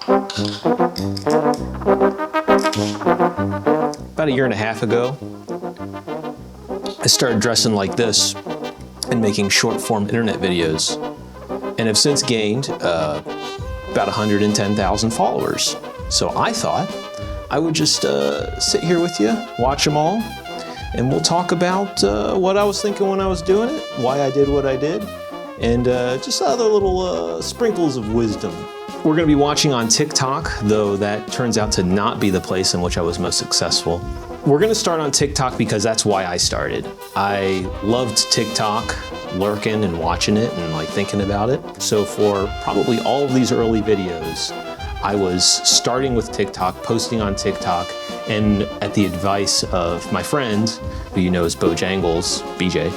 About a year and a half ago, I started dressing like this and making short-form internet videos, and have since gained about 110,000 followers. So I thought I would just sit here with you, watch them all, and we'll talk about what I was thinking when I was doing it, why I did what I did, and just other little sprinkles of wisdom. We're going to be watching on TikTok, though that turns out to not be the place in which I was most successful. We're going to start on TikTok because that's why I started. I loved TikTok, lurking and watching it and like thinking about it. So for probably all of these early videos, I was starting with TikTok, posting on TikTok, and at the advice of my friend, who you know is Bojangles, BJ,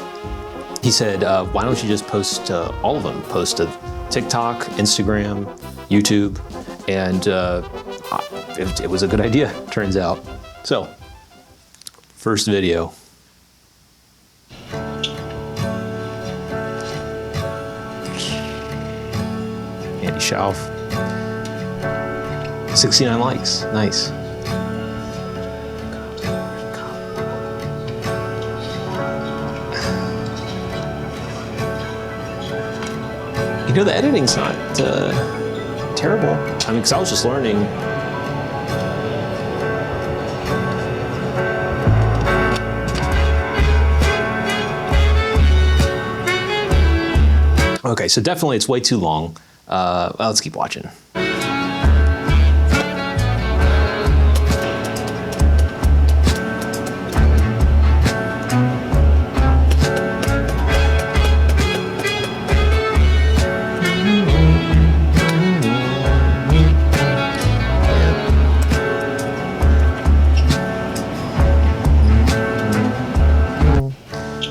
he said, why don't you just post all of them? Post to TikTok, Instagram, YouTube, and it was a good idea, turns out. So, first video. Andy Schauf. 69 likes, nice. You know, the editing's not terrible. I mean, because I was just learning. Okay, so definitely it's way too long. Well, let's keep watching.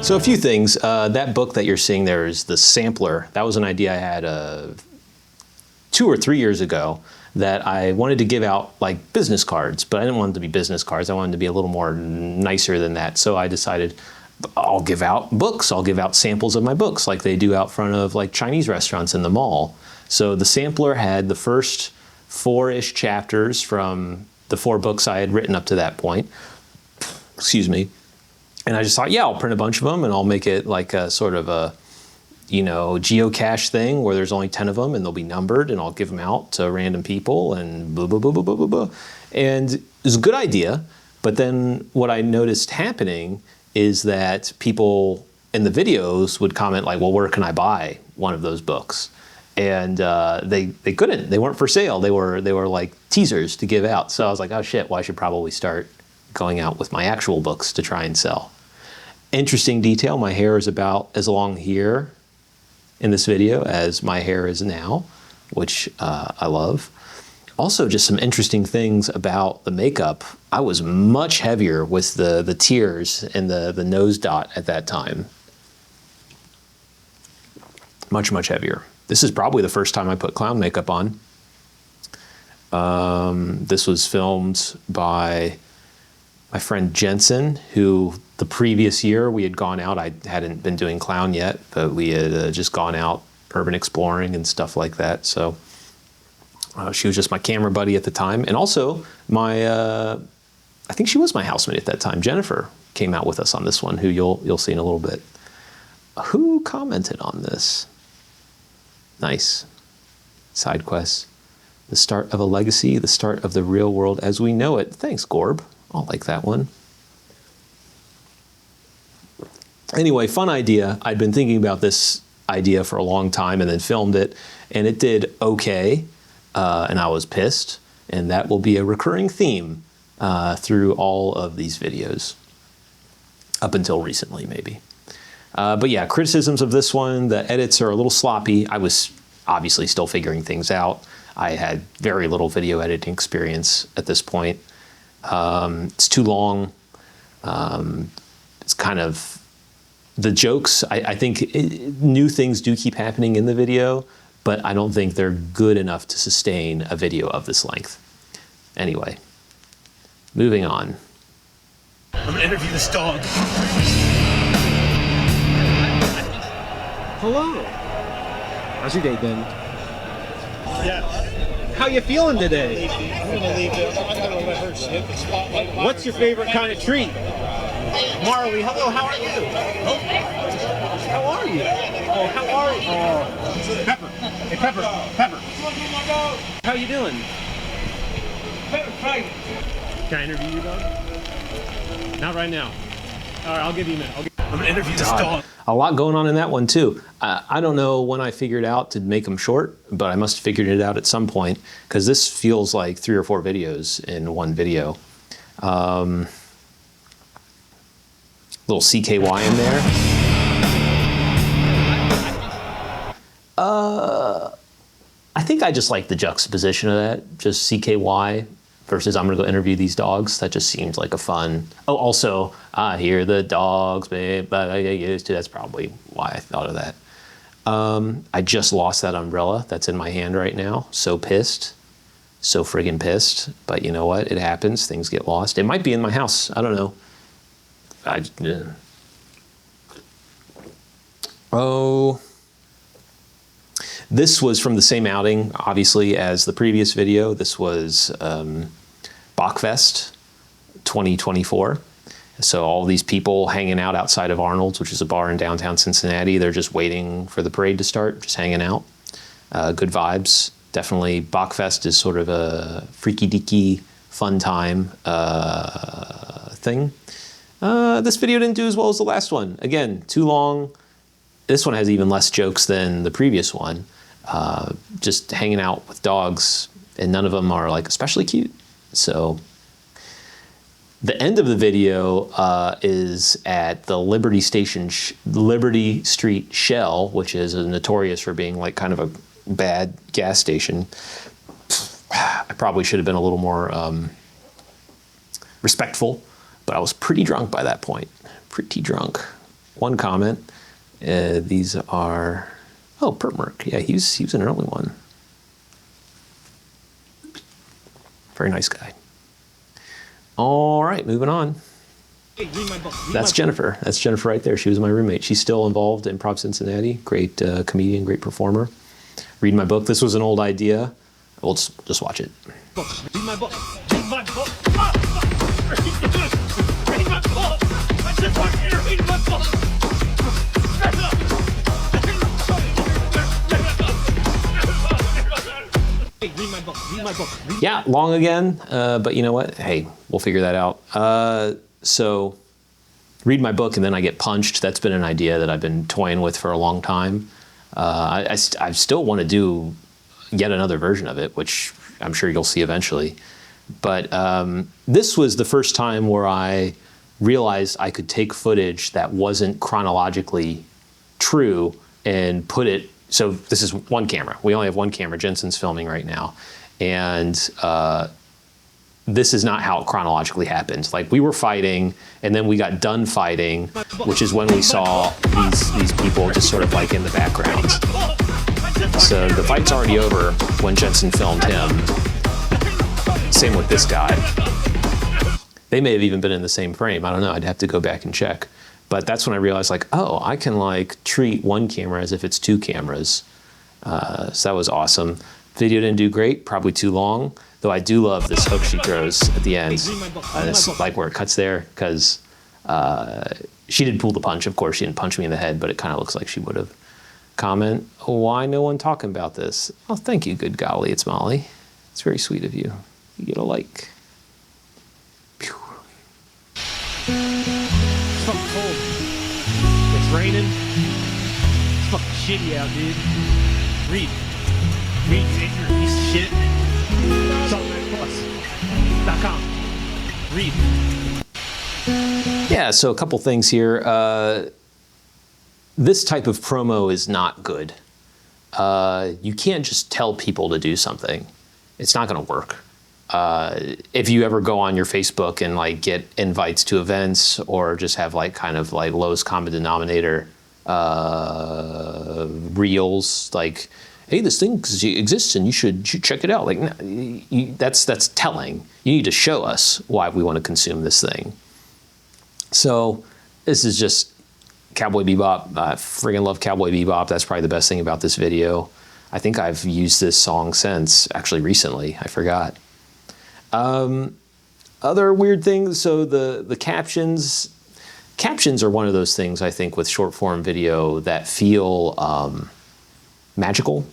So a few things. That book that you're seeing there is the sampler. That was an idea I had 2 or 3 years ago, that I wanted to give out like business cards, but I didn't want them to be business cards. I wanted to be a little more nicer than that. So I decided I'll give out books. I'll give out samples of my books like they do out front of like Chinese restaurants in the mall. So the sampler had the first 4-ish chapters from the 4 books I had written up to that point. Excuse me. And I just thought, yeah, I'll print a bunch of them and I'll make it like a sort of a, you know, geocache thing where there's only 10 of them and they'll be numbered, and I'll give them out to random people and blah, blah, blah, blah, blah, blah, blah. And it was a good idea. But then what I noticed happening is that people in the videos would comment like, well, where can I buy one of those books? And they couldn't. They weren't for sale. They were like teasers to give out. So I was like, oh shit, well, I should probably start going out with my actual books to try and sell. Interesting detail, my hair is about as long here in this video as my hair is now, which I love. Also, just some interesting things about the makeup. I was much heavier with the tears and the nose dot at that time. Much, much heavier. This is probably the first time I put clown makeup on. This was filmed by my friend Jensen, who the previous year we had gone out. I hadn't been doing clown yet, but we had just gone out urban exploring and stuff like that. So she was just my camera buddy at the time. And also my, I think she was my housemate at that time. Jennifer came out with us on this one, who you'll see in a little bit. Who commented on this? Nice. Side quests. The start of a legacy, the start of the real world as we know it. Thanks, Gorb. I'll like that one. Anyway, fun idea. I'd been thinking about this idea for a long time and then filmed it, and it did okay, and I was pissed, and that will be a recurring theme through all of these videos, up until recently maybe. But yeah, criticisms of this one, the edits are a little sloppy. I was obviously still figuring things out. I had very little video editing experience at this point. It's too long. It's kind of, the jokes, I think new things do keep happening in the video, but I don't think they're good enough to sustain a video of this length. Anyway, moving on. I'm gonna interview this dog. Hello. How's your day been? Yeah. How you feeling today? I'm gonna leave it. I'm gonna let her hit the spotlight. What's your favorite kind of treat? Marley, hello, how are you? How are you? Oh, how are you? Oh. Pepper. Hey, Pepper. Pepper. How you doing? Pepper, try it. Can I interview you, dog? Not right now. All right, I'll give you a minute. I'm gonna interview this dog. A lot going on in that one too. I don't know when I figured out to make them short, but I must have figured it out at some point because this feels like 3 or 4 videos in one video. Little CKY in there. I think I just like the juxtaposition of that, just CKY versus I'm gonna go interview these dogs. That just seemed like a fun. Oh, also, I hear the dogs, babe, but I get used to. That's probably why I thought of that. I just lost that umbrella that's in my hand right now. So pissed, so friggin' pissed. But you know what? It happens. Things get lost. It might be in my house. I don't know. Oh. This was from the same outing, obviously, as the previous video. This was Bachfest 2024. So all these people hanging out outside of Arnold's, which is a bar in downtown Cincinnati. They're just waiting for the parade to start, just hanging out. Good vibes. Definitely Bachfest is sort of a freaky-deaky, fun time thing. This video didn't do as well as the last one. Again, too long. This one has even less jokes than the previous one. Just hanging out with dogs, and none of them are like especially cute. So the end of the video is at the Liberty Street Shell, which is notorious for being like kind of a bad gas station. I probably should have been a little more respectful, but I was pretty drunk by that point. Pretty drunk. One comment. These are, oh, Pertmerk. Yeah, he was an early one. Very nice guy. All right, moving on. Hey, read my book. That's Jennifer. That's Jennifer right there. She was my roommate. She's still involved in Improv Cincinnati. Great comedian, great performer. Read my book. This was an old idea. We'll just watch it. Read my book. Read my book. Read my book. I just want you to read my book. Hey, read my book. Read my book. Yeah, long again, but you know what? Hey, we'll figure that out. So read my book and then I get punched. That's been an idea that I've been toying with for a long time. I still want to do yet another version of it, which I'm sure you'll see eventually. But this was the first time where I realized I could take footage that wasn't chronologically true and put it. So this is one camera. We only have one camera. Jensen's filming right now. And this is not how it chronologically happened. Like we were fighting and then we got done fighting, which is when we saw these people just sort of like in the background. So the fight's already over when Jensen filmed him. Same with this guy. They may have even been in the same frame. I don't know. I'd have to go back and check. But that's when I realized, like, oh, I can like treat one camera as if it's 2 cameras. So that was awesome. Video didn't do great, probably too long. Though I do love this hook she throws at the end. It's like where it cuts there, because she did pull the punch. Of course, she didn't punch me in the head, but it kind of looks like she would have. Comment, why no one talking about this? Oh, thank you, good golly, it's Molly. It's very sweet of you. You get a like. Pew. It's fucking cold. It's raining. It's fucking shitty out, dude. Read. Read, ignorant piece of shit. Saltmanplus.com. Read. Yeah, so a couple things here. This type of promo is not good. You can't just tell people to do something. It's not going to work. If you ever go on your Facebook and like get invites to events or just have like kind of like lowest common denominator reels, like, hey, this thing exists and you should check it out. Like, that's telling. You need to show us why we want to consume this thing. So this is just Cowboy Bebop. I friggin' love Cowboy Bebop. That's probably the best thing about this video. I think I've used this song since, actually recently, I forgot. Other weird things, so the captions are one of those things I think with short form video that feel magical.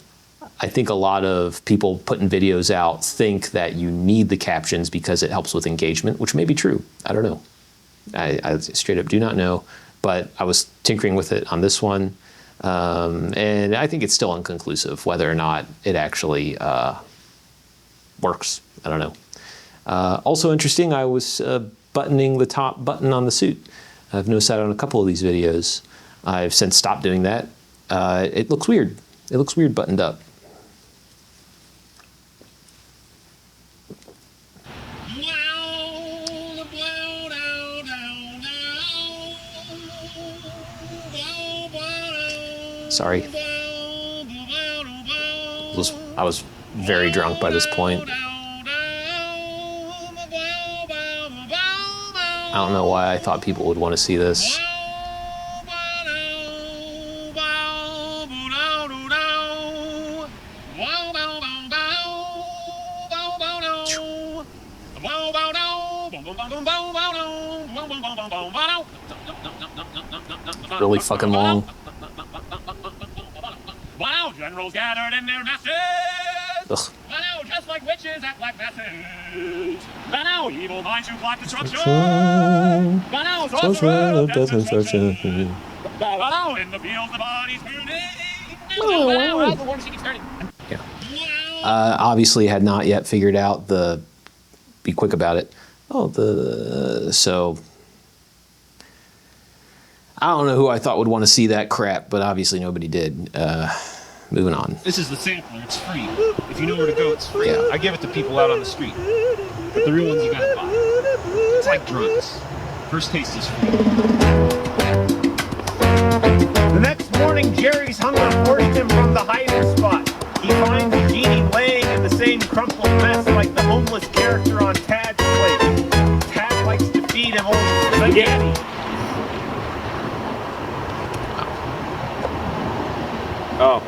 I think a lot of people putting videos out think that you need the captions because it helps with engagement, which may be true. I don't know. I straight up do not know, but I was tinkering with it on this one. And I think it's still inconclusive whether or not it actually works. I don't know. Also interesting, I was buttoning the top button on the suit. I've noticed that on a couple of these videos. I've since stopped doing that. It looks weird. It looks weird buttoned up. Sorry. I was very drunk by this point. I don't know why I thought people would want to see this. Really fucking long. Wow, generals gathered in their masses. Ugh. Wow, just like witches act like masses. Wow, evil minds who plot destruction. Wow, sorcerer of destruction. Wow, in the fields the bodies burning. Wow, the war machine keeps turning. Yeah. Obviously had not yet figured out the, be quick about it. So I don't know who I thought would want to see that crap, but obviously nobody did. Moving on. This is the sampler. It's free. If you know where to go, it's free. Yeah. I give it to people out on the street. But the real ones you gotta buy. It's like drugs. First taste is free. The next morning, Jerry's hunger forced him from the hiding spot. He finds Jeannie laying in the same crumpled mess like the homeless character on Tad's plate. Tad likes to feed him only spaghetti. Oh.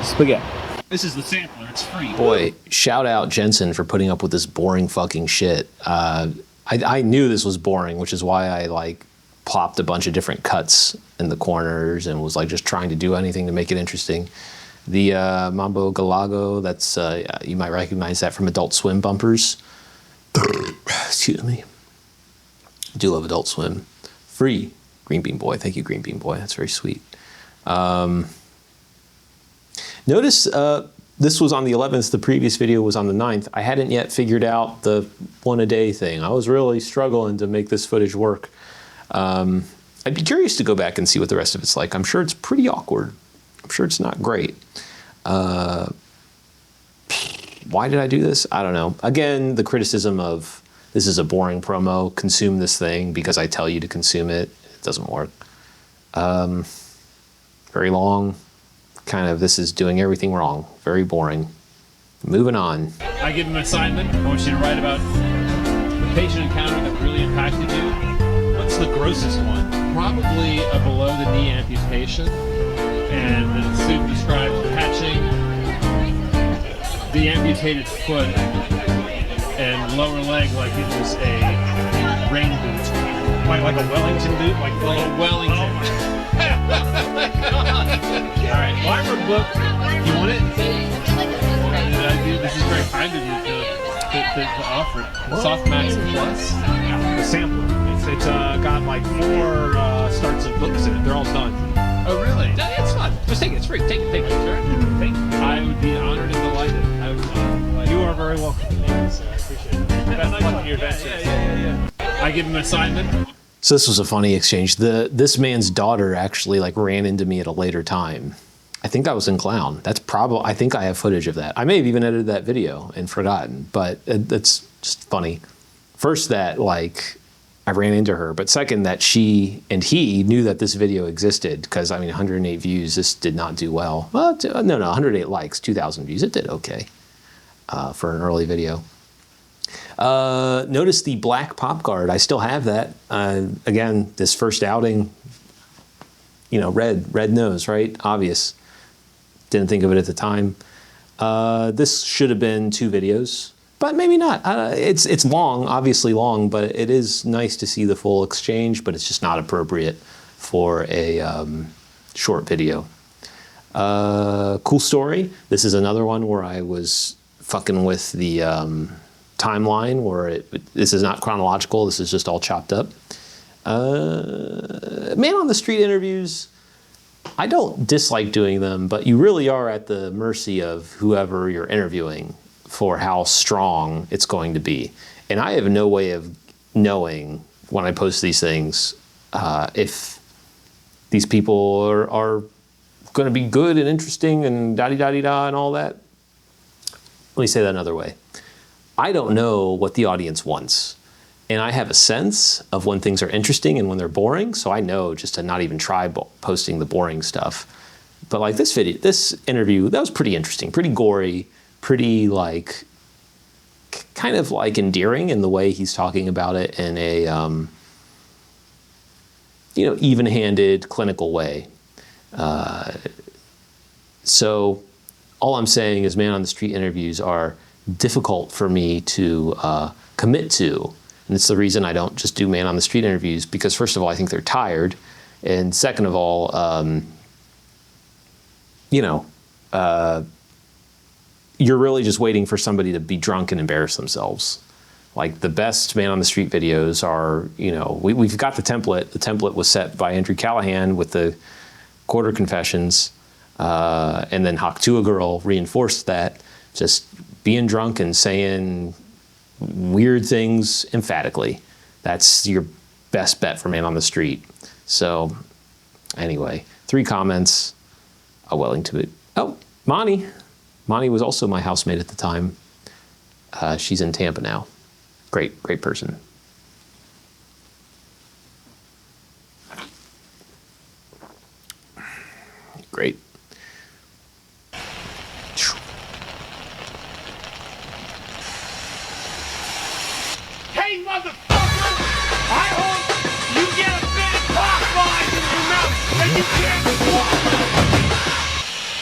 Spaghetti. This is the sampler. It's free. Boy, shout out Jensen for putting up with this boring fucking shit. I knew this was boring, which is why I like plopped a bunch of different cuts in the corners and was like just trying to do anything to make it interesting. The Mambo Galago, that's you might recognize that from Adult Swim bumpers. Excuse me. I do love Adult Swim. Free. Green Bean Boy. Thank you, Green Bean Boy. That's very sweet. Notice this was on the 11th. The previous video was on the 9th. I hadn't yet figured out the one a day thing. I was really struggling to make this footage work. I'd be curious to go back and see what the rest of it's like. I'm sure it's pretty awkward. I'm sure it's not great. Why did I do this? I don't know. Again, the criticism of this is a boring promo. Consume this thing because I tell you to consume it. It doesn't work. Very long. Kind of, this is doing everything wrong. Very boring. Moving on. I give him an assignment. I want you to write about the patient encounter that really impacted you. What's the grossest one? Probably a below-the-knee amputation. And the student describes patching the amputated foot and lower leg like it was a rain boot. Like a Wellington boot? Like A Wellington. Alright, Farmer book. You want it? This is very kind of you to offer it. Soft Max Plus. The sampler. It's got like 4 starts of books in it. They're all done. Oh, really? Yeah, it's fun. Just take it. It's free. Take it. Sure. Take it. I would be honored and delighted. I would be delighted. You are very welcome. Thanks. I appreciate it. Best of luck in your adventures. I give him an assignment. So this was a funny exchange. This man's daughter actually like ran into me at a later time. I think I was in Clown. That's probably, I think I have footage of that. I may have even edited that video and forgotten, but it's just funny. First that like I ran into her, but second that she and he knew that this video existed because I mean 108 views, this did not do well. Well, no, 108 likes, 2,000 views. It did okay for an early video. Notice the black pop guard. I still have that. Again, this first outing, you know, red nose, right? Obvious. Didn't think of it at the time. This should have been 2 videos, but maybe not. It's long, obviously long, but it is nice to see the full exchange, but it's just not appropriate for a short video. Cool story. This is another one where I was fucking with the timeline, where this is not chronological. This is just all chopped up. Man on the street interviews, I don't dislike doing them, but you really are at the mercy of whoever you're interviewing for how strong it's going to be. And I have no way of knowing when I post these things if these people are going to be good and interesting and da-di-da-di-da and all that. Let me say that another way. I don't know what the audience wants. And I have a sense of when things are interesting and when they're boring, so I know just to not even try posting the boring stuff. But like this interview, that was pretty interesting, pretty gory, pretty like, kind of like endearing in the way he's talking about it in a, even-handed, clinical way. So all I'm saying is man on the street interviews are difficult for me to commit to. And it's the reason I don't just do man on the street interviews, because first of all, I think they're tired. And second of all, you're really just waiting for somebody to be drunk and embarrass themselves. Like the best man on the street videos are, we've got the template. The template was set by Andrew Callahan with the quarter confessions. And then Hawk to a Girl reinforced that, just being drunk and saying weird things emphatically. That's your best bet for man on the street. So anyway, 3 comments. Oh, Monty. Monty was also my housemate at the time. She's in Tampa now. Great person. Great. Hey, motherfucker! I hope you get a bit of cock lines in your mouth and you can't swallow.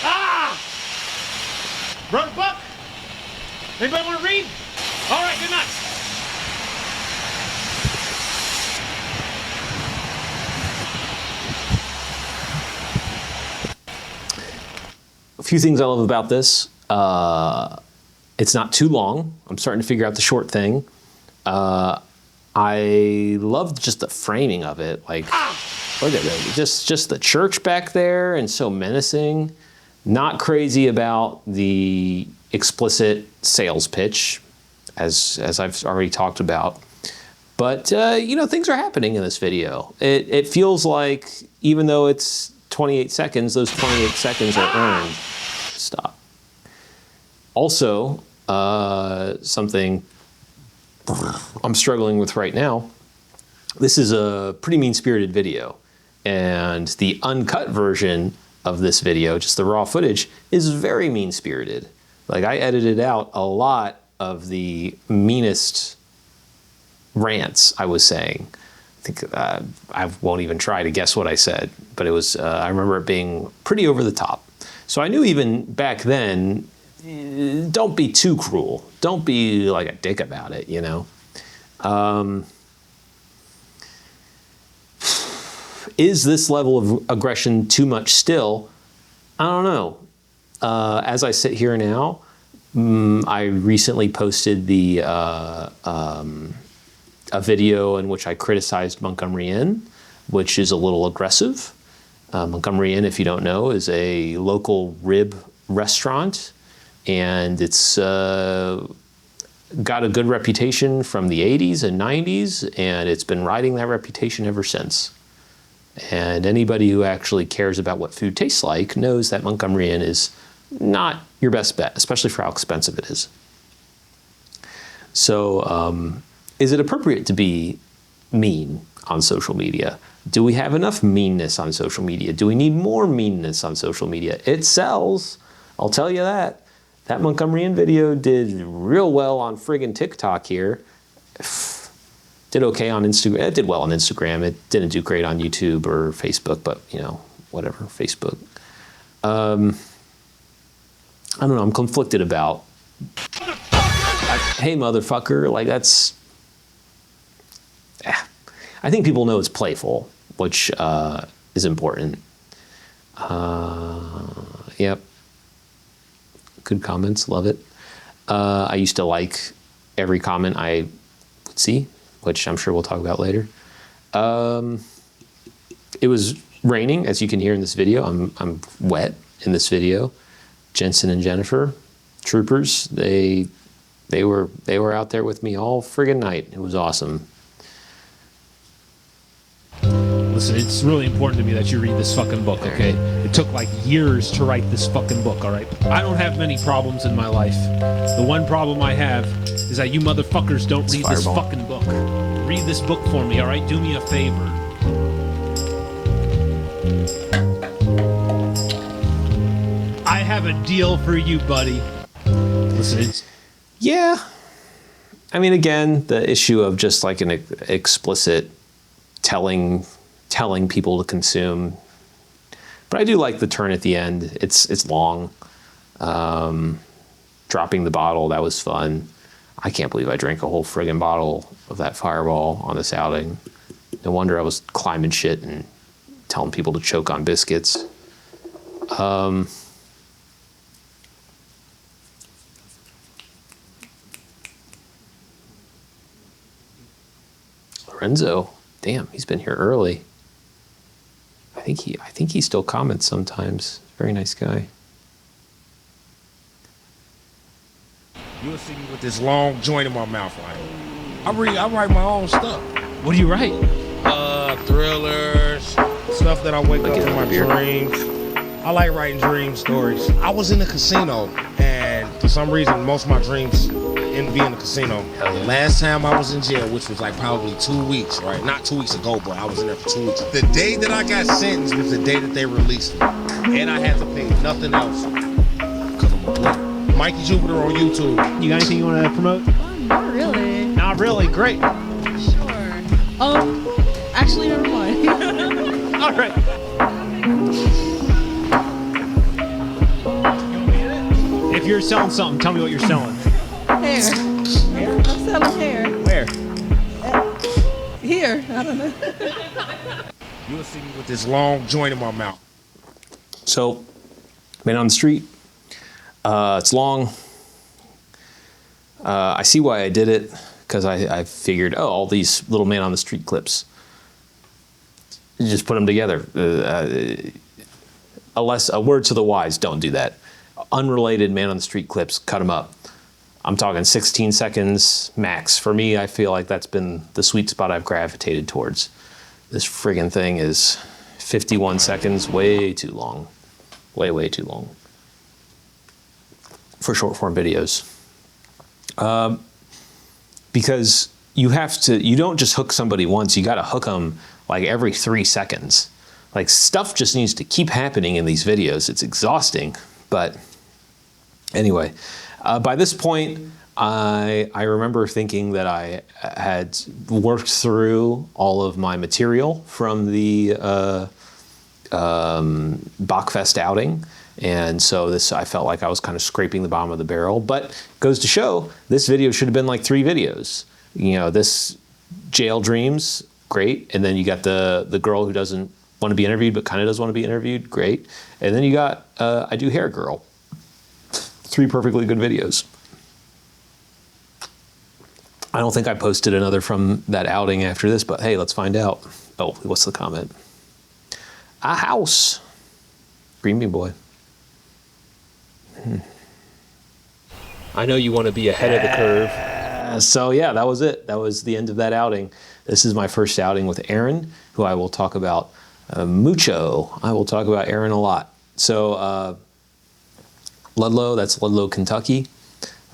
Ah! Wrote a book? Anybody want to read? All right, good night. A few things I love about this. It's not too long. I'm starting to figure out the short thing. I love just the framing of it. Like, look at it. Just the church back there and so menacing. Not crazy about the explicit sales pitch, as I've already talked about. But, things are happening in this video. It feels like, even though it's 28 seconds, those 28 seconds are earned. Stop. Also, something I'm struggling with right now, this is a pretty mean-spirited video. And the uncut version of this video, just the raw footage, is very mean-spirited. Like, I edited out a lot of the meanest rants I was saying. I think I won't even try to guess what I said, but it was, I remember it being pretty over the top. So I knew even back then, don't be too cruel. Don't be like a dick about it, Is this level of aggression too much still? I don't know. As I sit here now, I recently posted a video in which I criticized Montgomery Inn, which is a little aggressive. Montgomery Inn, if you don't know, is a local rib restaurant, and it's got a good reputation from the 80s and 90s, and it's been riding that reputation ever since. And anybody who actually cares about what food tastes like knows that Montgomery Inn is not your best bet, especially for how expensive it is. So is it appropriate to be mean on social media? Do we have enough meanness on social media? Do we need more meanness on social media? It sells, I'll tell you that. That Montgomery Inn video did real well on friggin' TikTok here. Did okay on Instagram. It did well on Instagram. It didn't do great on YouTube or Facebook, but whatever, Facebook. I don't know, I'm conflicted about, hey motherfucker, like that's, I think people know it's playful, which is important. Yep. Good comments, love it. I used to like every comment I would see, which I'm sure we'll talk about later. It was raining, as you can hear in this video. I'm wet in this video. Jensen and Jennifer, troopers, they were out there with me all friggin' night. It was awesome. Listen, it's really important to me that you read this fucking book, okay? It took like years to write this fucking book, all right? I don't have many problems in my life. The one problem I have is that you motherfuckers don't read this fucking book. Read this book for me, all right? Do me a favor. I have a deal for you, buddy. Listen, it's... Yeah. I mean, again, the issue of just like an explicit telling people to consume. But I do like the turn at the end. It's long. Dropping the bottle, that was fun. I can't believe I drank a whole friggin' bottle of that Fireball on this outing. No wonder I was climbing shit and telling people to choke on biscuits. Lorenzo, damn, he's been here early. I think he still comments sometimes. Very nice guy. You'll see me with this long joint in my mouth. Like, I write my own stuff. What do you write? Thrillers, stuff that I wake up in my dreams. I like writing dream stories. I was in the casino, and for some reason, most of my dreams end up being in the casino. The last time I was in jail, which was like probably 2 weeks, right? Not 2 weeks ago, but I was in there for 2 weeks. The day that I got sentenced was the day that they released me, and I had to pay nothing else because I'm a player. Mikey Jupiter on YouTube. You got anything you want to promote? Not really. Not really. Great. Sure. Actually, never mind. All right. If you're selling something, tell me what you're selling. Hair. I'm selling hair. Where? Here. I don't know. You'll see me with this long joint in my mouth. So, Man on the Street. It's long. I see why I did it, because I figured, oh, all these little Man on the Street clips, you just put them together. A word to the wise, don't do that. Unrelated Man on the Street clips, cut them up. I'm talking 16 seconds max. For me, I feel like that's been the sweet spot I've gravitated towards. This friggin' thing is 51 seconds, way too long. Way too long for short form videos. Because you don't just hook somebody once, you gotta hook them like every 3 seconds. Like, stuff just needs to keep happening in these videos. It's exhausting, but anyway. By this point, I remember thinking that I had worked through all of my material from the Bachfest outing. And so I felt like I was kind of scraping the bottom of the barrel, but goes to show this video should have been like 3 videos. You know, this jail dreams, great. And then you got the girl who doesn't want to be interviewed, but kind of does want to be interviewed, great. And then you got I Do Hair Girl. 3 perfectly good videos. I don't think I posted another from that outing after this, but hey, let's find out. Oh, what's the comment? A house. Green Bean Boy. I know you want to be ahead of the curve. So yeah, that was it. That was the end of that outing. This is my first outing with Aaron, who I will talk about mucho. I will talk about Aaron a lot. So Lello, that's Lello, Kentucky.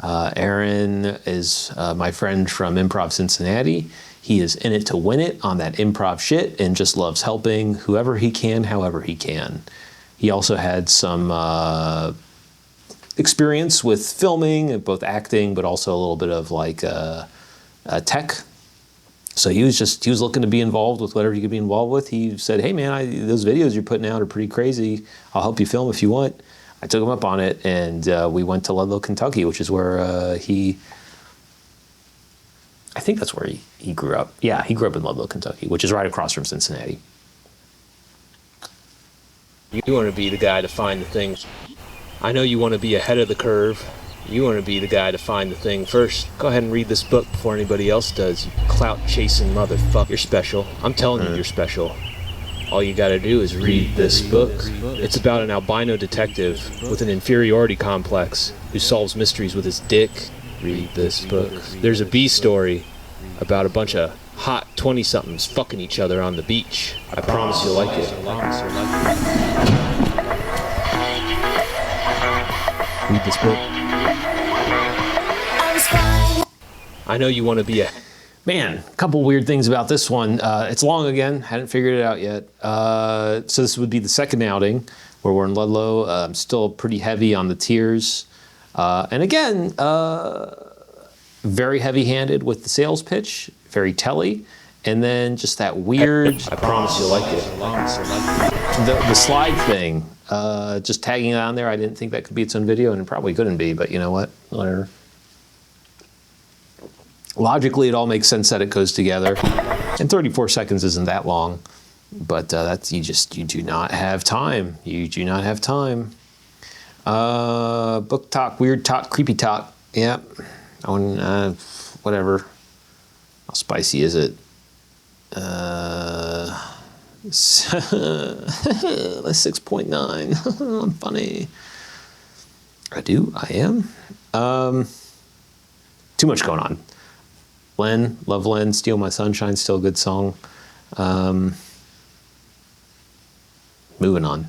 Aaron is my friend from Improv Cincinnati. He is in it to win it on that improv shit and just loves helping whoever he can, however he can. He also had some experience with filming, both acting, but also a little bit of like tech. So he was looking to be involved with whatever he could be involved with. He said, hey man, those videos you're putting out are pretty crazy. I'll help you film if you want. I took him up on it, and we went to Lello, Kentucky, which is where I think that's where he grew up. Yeah, he grew up in Lello, Kentucky, which is right across from Cincinnati. You want to be the guy to find the things. I know you want to be ahead of the curve. You want to be the guy to find the thing first. Go ahead and read this book before anybody else does, you clout-chasing motherfucker. You're special. I'm telling you, you're special. All you gotta do is read this book. It's about an albino detective with an inferiority complex who solves mysteries with his dick. Read this book. There's a B story about a bunch of hot 20-somethings fucking each other on the beach. I promise you'll like it. Read this book. I know you want to be a... Man, a couple weird things about this one. It's long again. Hadn't figured it out yet. So this would be the second outing where we're in Ludlow. I'm still pretty heavy on the tears. And again, very heavy-handed with the sales pitch, very telly. And then just that weird... I promise you'll like it. The slide thing, just tagging it on there, I didn't think that could be its own video, and it probably couldn't be, but you know what? Whatever. Logically, it all makes sense that it goes together. And 34 seconds isn't that long, but that's you do not have time. You do not have time. Book talk, weird talk, creepy talk. Yep. Whatever. How spicy is it? 6.9. I'm funny. I am. Too much going on. Len, love Len, Steal My Sunshine, still a good song. Moving on.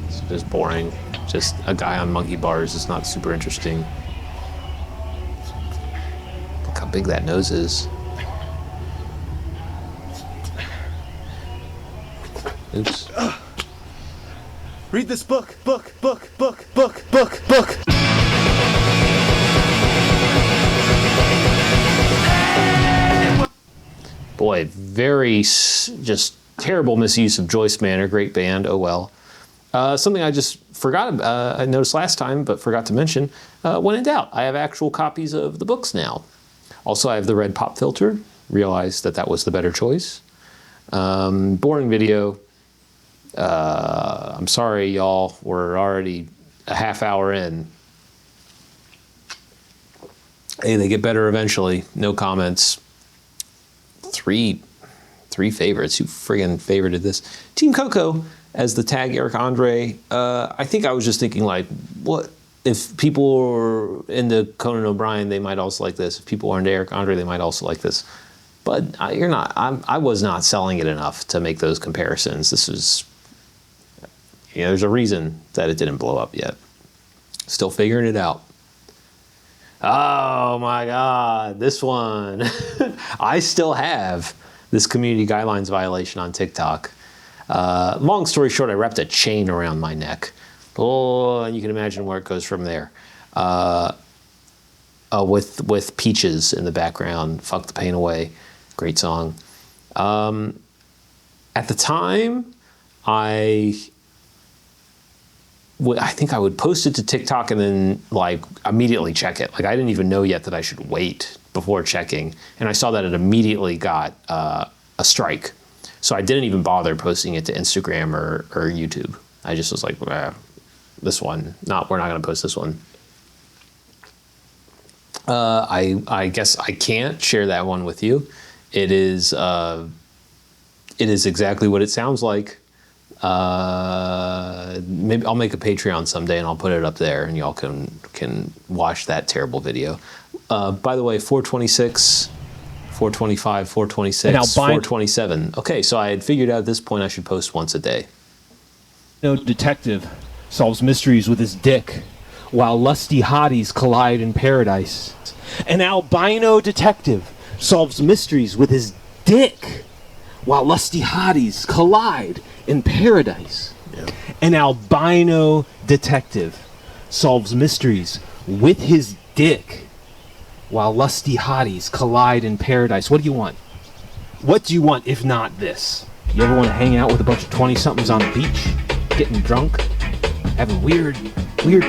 It's just boring. Just a guy on monkey bars is not super interesting. Look how big that nose is. Oops. Read this book. Boy, very just terrible misuse of Joyce Manor. Great band. Oh well. Something I just forgot. I noticed last time, but forgot to mention. When in doubt, I have actual copies of the books now. Also, I have the red pop filter. Realized that was the better choice. Boring video. I'm sorry, y'all. We're already a half hour in. Hey, they get better eventually. No comments. Three favorites. Who friggin' favorited this? Team Coco as the tag Eric Andre. I think I was just thinking like, what if people were into Conan O'Brien, they might also like this. If people are into Eric Andre, they might also like this. But you're not. I was not selling it enough to make those comparisons. This was. There's a reason that it didn't blow up yet. Still figuring it out. Oh my God, this one. I still have this community guidelines violation on TikTok. Long story short, I wrapped a chain around my neck. Oh, and you can imagine where it goes from there. With Peaches in the background, Fuck the Pain Away. Great song. At the time, I think I would post it to TikTok and then like immediately check it. Like I didn't even know yet that I should wait before checking. And I saw that it immediately got a strike. So I didn't even bother posting it to Instagram or YouTube. I just was like, this one, we're not gonna post this one. I guess I can't share that one with you. It is exactly what it sounds like. Maybe I'll make a Patreon someday and I'll put it up there and y'all can watch that terrible video. By the way, 426, 425, 426, 427. Okay, so I had figured out at this point I should post once a day. No detective solves mysteries with his dick while lusty hotties collide in paradise. An albino detective solves mysteries with his dick while lusty hotties collide in paradise. Yeah. An albino detective solves mysteries with his dick while lusty hotties collide in paradise. What do you want? What do you want if not this? You ever want to hang out with a bunch of 20-somethings on the beach, getting drunk, having weird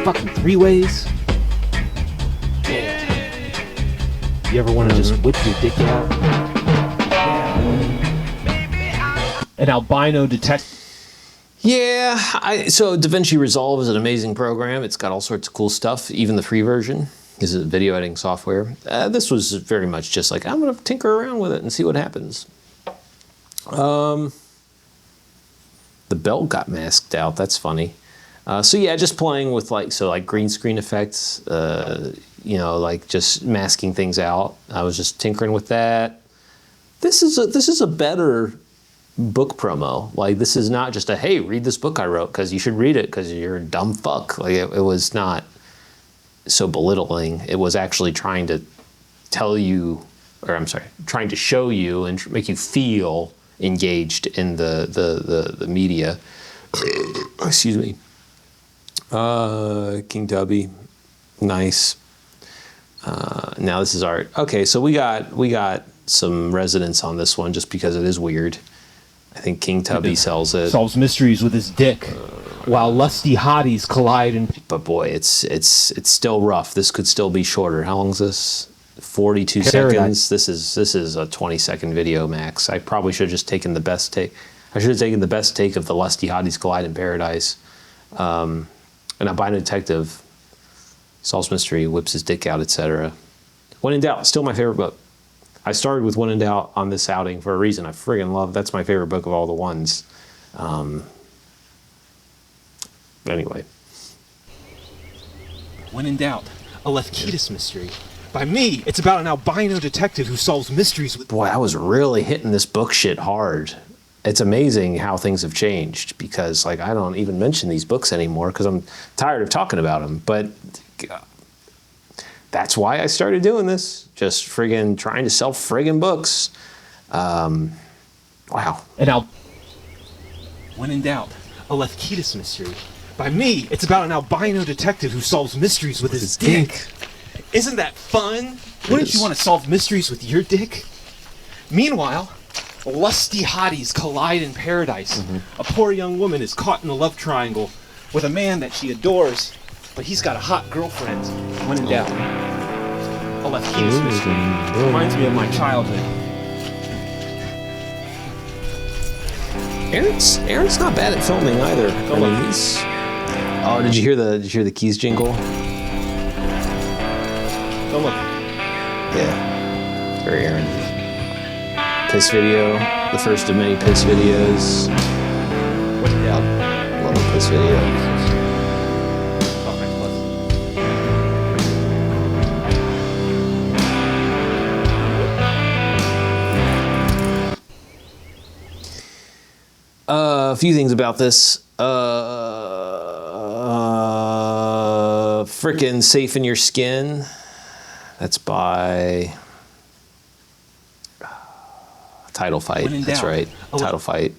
fucking three-ways? Yeah. You ever want to just whip your dick out? An albino detective. Yeah, so DaVinci Resolve is an amazing program. It's got all sorts of cool stuff, even the free version is a video editing software. This was very much just like, I'm going to tinker around with it and see what happens. The belt got masked out. That's funny. So yeah, just playing with like green screen effects, you know, like just masking things out. I was just tinkering with that. This is a better book promo. Like, this is not just a, hey, read this book I wrote because you should read it because you're a dumb fuck. Like, it was not so belittling. It was actually trying to tell you, or I'm sorry, trying to show you and make you feel engaged in the media. Excuse me. King Tubby, nice. Now this is art. Okay, so we got some resonance on this one just because it is weird. I think King Tubby sells it. Solves mysteries with his dick, while lusty hotties collide and... But boy, it's still rough. This could still be shorter. How long is this? 42 seconds. This is a 20-second video max. I probably should have just taken the best take. I should have taken the best take of the lusty hotties collide in paradise. An albino detective solves mystery, whips his dick out, etc. When in doubt, still my favorite book. I started with When in Doubt on this outing for a reason. I friggin' love, that's my favorite book of all the ones. Anyway. When in Doubt, a Lefkitis mystery. By me, it's about an albino detective who solves mysteries with... Boy, I was really hitting this book shit hard. It's amazing how things have changed because, like, I don't even mention these books anymore because I'm tired of talking about them. But that's why I started doing this. Just friggin' trying to sell friggin' books. Wow. When in Doubt, a Lefkitis mystery. By me, it's about an albino detective who solves mysteries with his dick. Isn't that fun? Wouldn't you want to solve mysteries with your dick? Meanwhile, lusty hotties collide in paradise. A poor young woman is caught in a love triangle with a man that she adores, but he's got a hot girlfriend. When in doubt, a Lefkitis mystery. Reminds me of my childhood. Aaron's not bad at filming either. I mean, he's... Oh, did you hear the keys jingle? Don't look. Yeah. Very Aaron. Piss video. The first of many piss videos. What in doubt? Love a piss video. Oh, next A few things about this. Frickin' Safe in Your Skin. That's by Title Fight. That's right. Title Fight.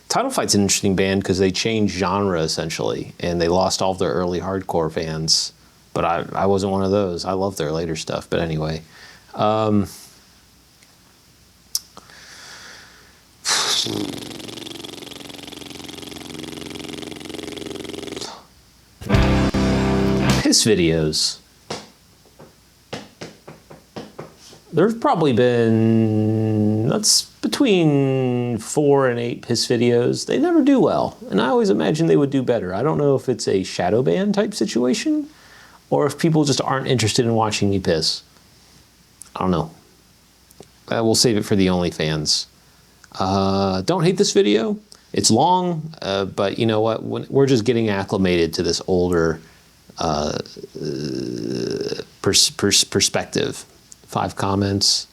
Title Fight's an interesting band because they changed genre essentially, and they lost all of their early hardcore fans. But I wasn't one of those. I love their later stuff. But anyway. Piss videos. There's probably been, that's between 4 and 8 piss videos. They never do well, and I always imagine they would do better. I don't know if it's a shadow ban type situation, or if people just aren't interested in watching me piss. I don't know. We'll save it for the OnlyFans. Don't hate this video. It's long, but you know what? We're just getting acclimated to this older perspective. 5 comments.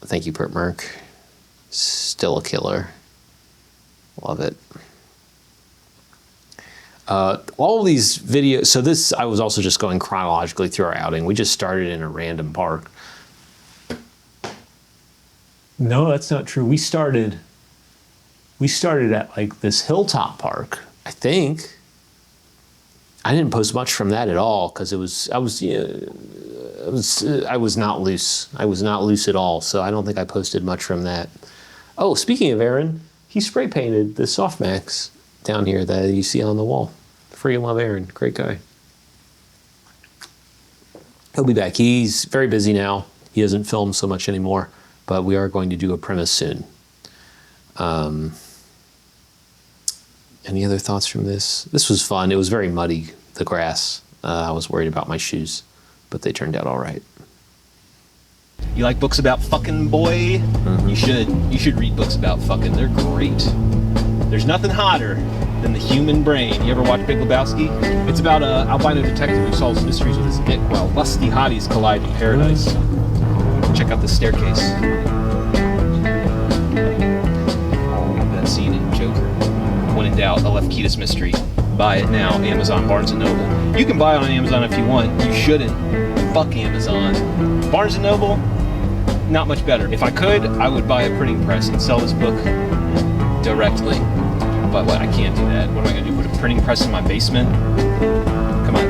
Thank you, Pert Merc. Still a killer. Love it. All of these videos, so this, I was also just going chronologically through our outing. We just started in a random park. No, that's not true. We started at like this hilltop park, I think. I didn't post much from that at all because I was I was not loose. I was not loose at all. So I don't think I posted much from that. Oh, speaking of Aaron, he spray painted the softmax down here that you see on the wall. Freaking love Aaron. Great guy. He'll be back. He's very busy now. He doesn't film so much anymore, but we are going to do a premise soon. Any other thoughts from this? This was fun. It was very muddy, the grass. I was worried about my shoes, but they turned out all right. You like books about fucking, boy? Mm-hmm. You should read books about fucking. They're great. There's nothing hotter than the human brain. You ever watch Big Lebowski? It's about an albino detective who solves mysteries with his dick while lusty hotties collide in paradise. Check out the staircase. That scene in Joker. When in doubt, a Lefkitas mystery. Buy it now. Amazon, Barnes & Noble. You can buy it on Amazon if you want. You shouldn't. Fuck Amazon. Barnes & Noble, not much better. If I could, I would buy a printing press and sell this book directly. But what? I can't do that. What am I going to do? Put a printing press in my basement? Come on.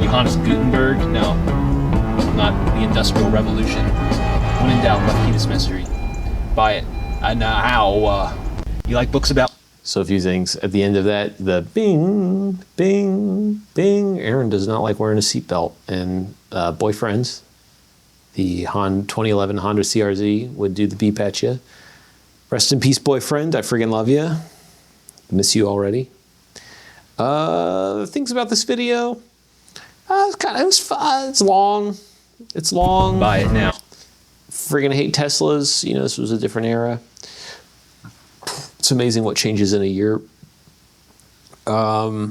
Johannes Gutenberg? No. Not the Industrial Revolution. When in doubt, Lefkitas mystery. Buy it. And how? You like books about... So a few things. At the end of that, the bing, bing, bing. Aaron does not like wearing a seatbelt. And Boyfriends, the 2011 Honda CRZ, would do the beep at you. Rest in peace, boyfriend. I friggin' love you. Miss you already. Things about this video. It was fun. It's long. It's long. Buy it now. Friggin' hate Teslas. You know, this was a different era. It's amazing what changes in a year. I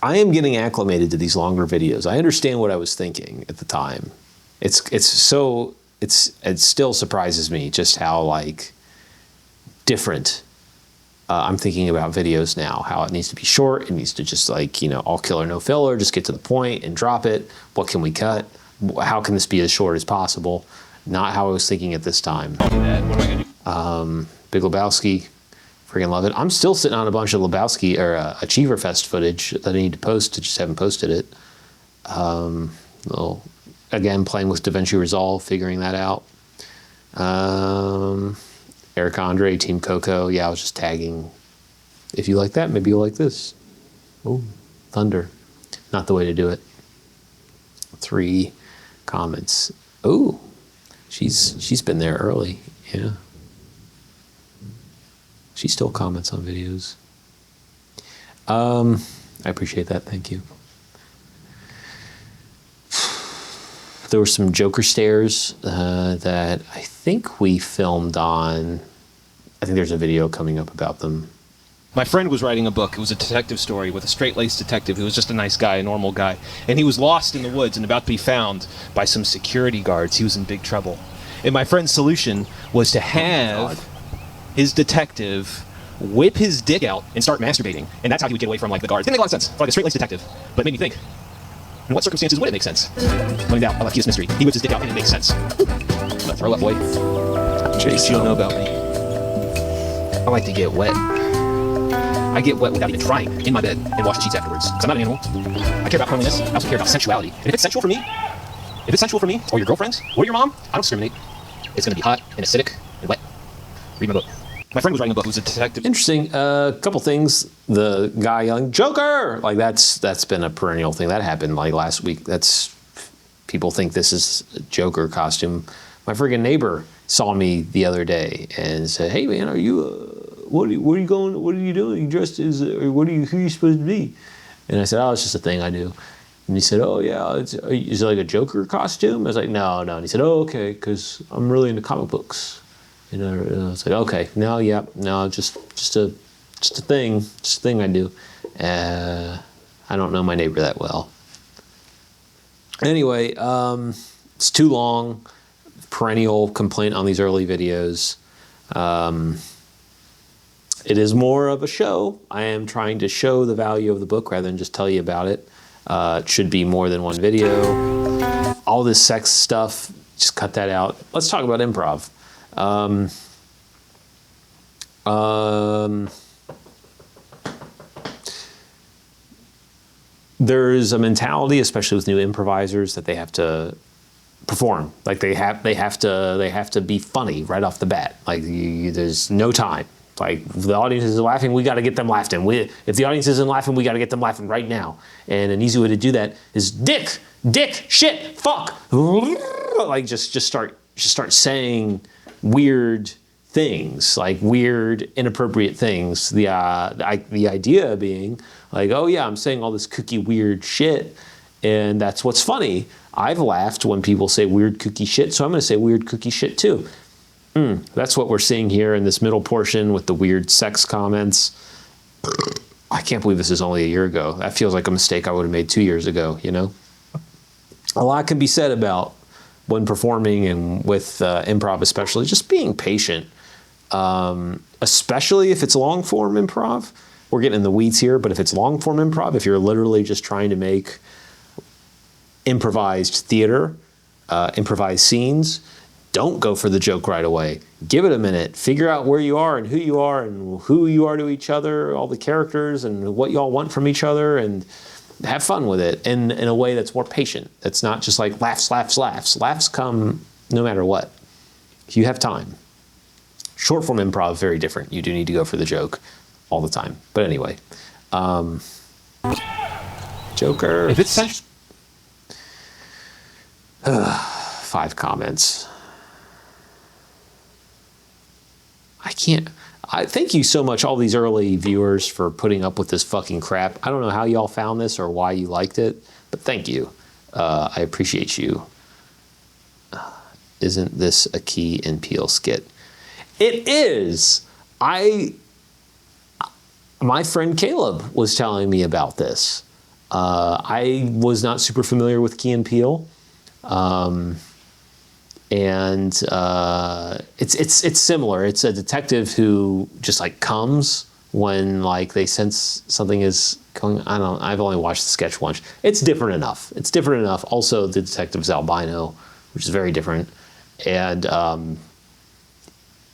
am getting acclimated to these longer videos. I understand what I was thinking at the time. It still surprises me just how like different I'm thinking about videos now. How it needs to be short. It needs to just like, you know, all killer, no filler. Just get to the point and drop it. What can we cut? How can this be as short as possible? Not how I was thinking at this time. What am I going to do? Big Lebowski, freaking love it. I'm still sitting on a bunch of Lebowski or Achiever Fest footage that I need to post. I just haven't posted it. Again, playing with DaVinci Resolve, figuring that out. Eric Andre, Team Coco. Yeah, I was just tagging. If you like that, maybe you'll like this. Oh, thunder. Not the way to do it. 3 comments. Oh. She's been there early, yeah. She still comments on videos. I appreciate that, thank you. There were some Joker stares that I think we filmed on. I think there's a video coming up about them. My friend was writing a book. It was a detective story with a straight-laced detective who was just a nice guy, a normal guy. And he was lost in the woods and about to be found by some security guards. He was in big trouble. And my friend's solution was to have his detective whip his dick out and start masturbating. And that's how he would get away from like the guards. Didn't make a lot of sense for like a straight-laced detective. But it made me think, in what circumstances would it make sense? When in doubt, I left Keith's mystery. He whips his dick out and it makes sense. I'm gonna throw up, boy. Jace, you don't know about me. I like to get wet. I get wet without even trying, in my bed, and wash the sheets afterwards. Because I'm not an animal. I care about cleanliness. I also care about sensuality. And if it's sensual for me, or your girlfriends, or your mom, I don't discriminate. It's going to be hot and acidic and wet. Read my book. My friend was writing a book. He was a detective. Interesting. Couple things. The guy yelling, Joker! Like, that's been a perennial thing. That happened, like, last week. People think this is a Joker costume. My friggin' neighbor saw me the other day and said, hey, man, are you... What are you doing? You dressed as, or who are you supposed to be? And I said, oh, it's just a thing I do. And he said, oh yeah, is it like a Joker costume? I was like, no. And he said, oh, okay, because I'm really into comic books. And I was like, okay, just a thing I do. I don't know my neighbor that well. Anyway, it's too long. Perennial complaint on these early videos. It is more of a show. I am trying to show the value of the book rather than just tell you about it. It should be more than one video. All this sex stuff, just cut that out. Let's talk about improv. there's a mentality, especially with new improvisers, that they have to perform. Like they have to be funny right off the bat. Like there's no time. Like if the audience is laughing, we got to get them laughing. If the audience isn't laughing, we got to get them laughing right now. And an easy way to do that is dick, shit, fuck. Like just start saying weird things, like weird, inappropriate things. The idea being like, oh yeah, I'm saying all this kooky, weird shit, and that's what's funny. I've laughed when people say weird, kooky shit, so I'm going to say weird, kooky shit too. That's what we're seeing here in this middle portion with the weird sex comments. I can't believe this is only a year ago. That feels like a mistake I would have made 2 years ago, you know? A lot can be said about when performing and with improv especially, just being patient. Especially if it's long form improv. We're getting in the weeds here, but if it's long form improv, if you're literally just trying to make improvised theater, improvised scenes, don't go for the joke right away. Give it a minute. Figure out where you are and who you are to each other, all the characters and what y'all want from each other, and have fun with it in a way that's more patient. That's not just like laughs. Laughs come no matter what. You have time. Short form improv, very different. You do need to go for the joke all the time. But anyway, Joker. If it's such 5 comments. I thank you so much, all these early viewers, for putting up with this fucking crap. I don't know how y'all found this or why you liked it, but thank you. I appreciate you. Isn't this a Key and Peele skit? It is. My friend Caleb was telling me about this. I was not super familiar with Key and Peele. And it's similar. It's a detective who just like comes when like they sense something is going. I've only watched the sketch once. It's different enough. Also, the detective's albino, which is very different. And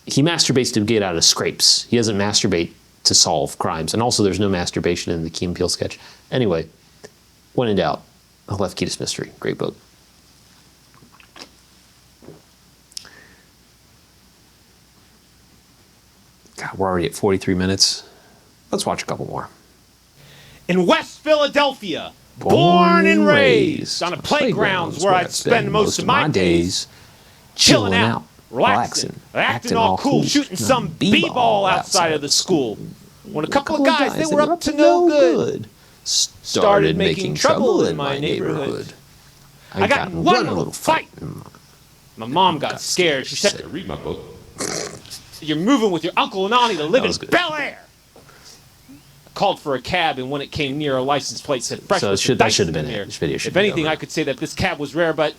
he masturbates to get out of scrapes. He doesn't masturbate to solve crimes. And also, there's no masturbation in the Key and Peele sketch. Anyway, when in doubt, A Left Key to Mystery. Great book. God, we're already at 43 minutes. Let's watch a couple more. in West Philadelphia, born and raised on the playgrounds where I'd spend most of my days chilling out, relaxing, acting all cool, shooting some b-ball outside of the school. When a couple of guys, they were up to no good, started making trouble in my neighborhood. I got in one little fight. My mom got scared. She said, Read my book. "You're moving with your uncle and auntie to live in Bel Air." I called for a cab, and when it came near, a license plate said "Fresh." So that should have been it. This video should If be anything, over. I could say that this cab was rare, but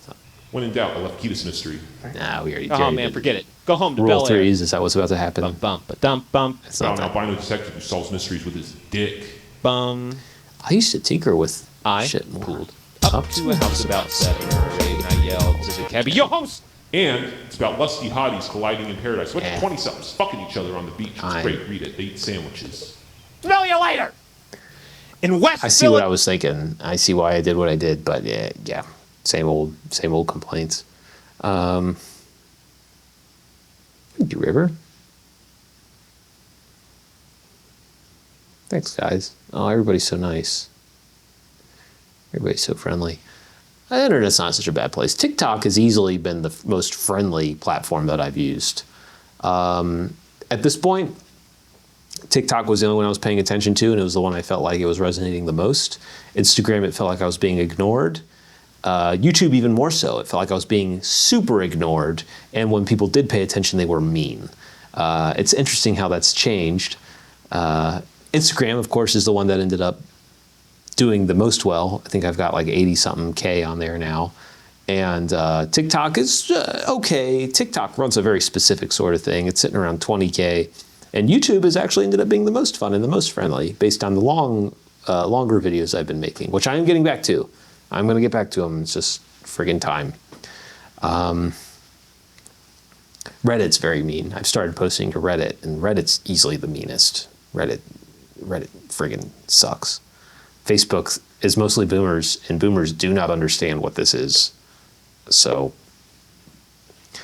When in doubt, I left key to mystery. Nah, we already. oh man, forget it. Go home to Rule Bel Air. 3 is that what's about to happen? Bum bum ba-dum bum It's About not an that. albino detective who solves mysteries with his dick. bum. I used to tinker with I shit more. pulled up to a house about 7 or 8, and I yelled to the cabbie, "Yo, host!" And it's about lusty hotties colliding in paradise. Bunch Yeah. of 20-somethings fucking each other on the beach. It's I- great. Read it. They eat sandwiches. Smell you later. In West I see what I Philly, was thinking. I see why I did what I did, but yeah, same old complaints. Thank you, River. Thanks, guys. Oh, everybody's so nice. Everybody's so friendly. The internet's not such a bad place. TikTok has easily been the most friendly platform that I've used. At this point, TikTok was the only one I was paying attention to, and it was the one I felt like it was resonating the most. Instagram, it felt like I was being ignored. YouTube, even more so. It felt like I was being super ignored, and when people did pay attention, they were mean. It's interesting how that's changed. Instagram, of course, is the one that ended up doing the most well. I think I've got like 80-something K on there now. And TikTok is okay. TikTok runs a very specific sort of thing. It's sitting around 20K. And YouTube has actually ended up being the most fun and the most friendly based on the longer videos I've been making, which I am getting back to. I'm going to get back to them. It's just friggin' time. Reddit's very mean. I've started posting to Reddit, and Reddit's easily the meanest. Reddit friggin' sucks. Facebook is mostly boomers, and boomers do not understand what this is. So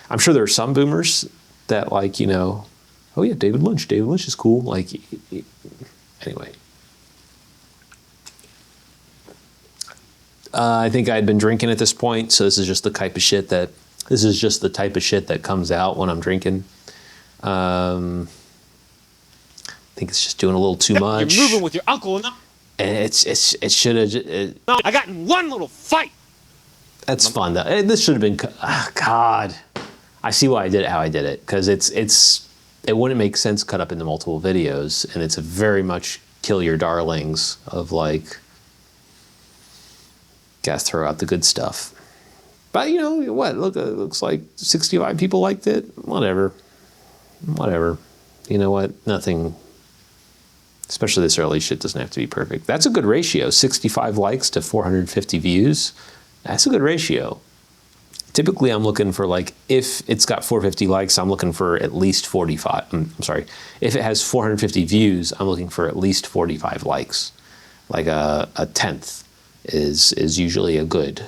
I'm sure there are some boomers that like, you know, oh yeah, David Lynch is cool. Like, anyway. I think I'd been drinking at this point, so this is just the type of shit that comes out when I'm drinking. I think it's just doing a little too much. You're moving with your uncle and And it should have. I got in one little fight. That's fun though. This should have been. Oh, God, I see why I did it. How I did it, because it wouldn't make sense cut up into multiple videos, and it's a very much kill your darlings of like. Gotta throw out the good stuff. But you know what? Look, it looks like 65 people liked it. Whatever. You know what? Nothing. Especially this early shit doesn't have to be perfect. That's a good ratio. 65 likes to 450 views. That's a good ratio. Typically, I'm looking for like, if it's got 450 likes, I'm looking for at least 45. I'm sorry. If it has 450 views, I'm looking for at least 45 likes. Like a tenth is usually a good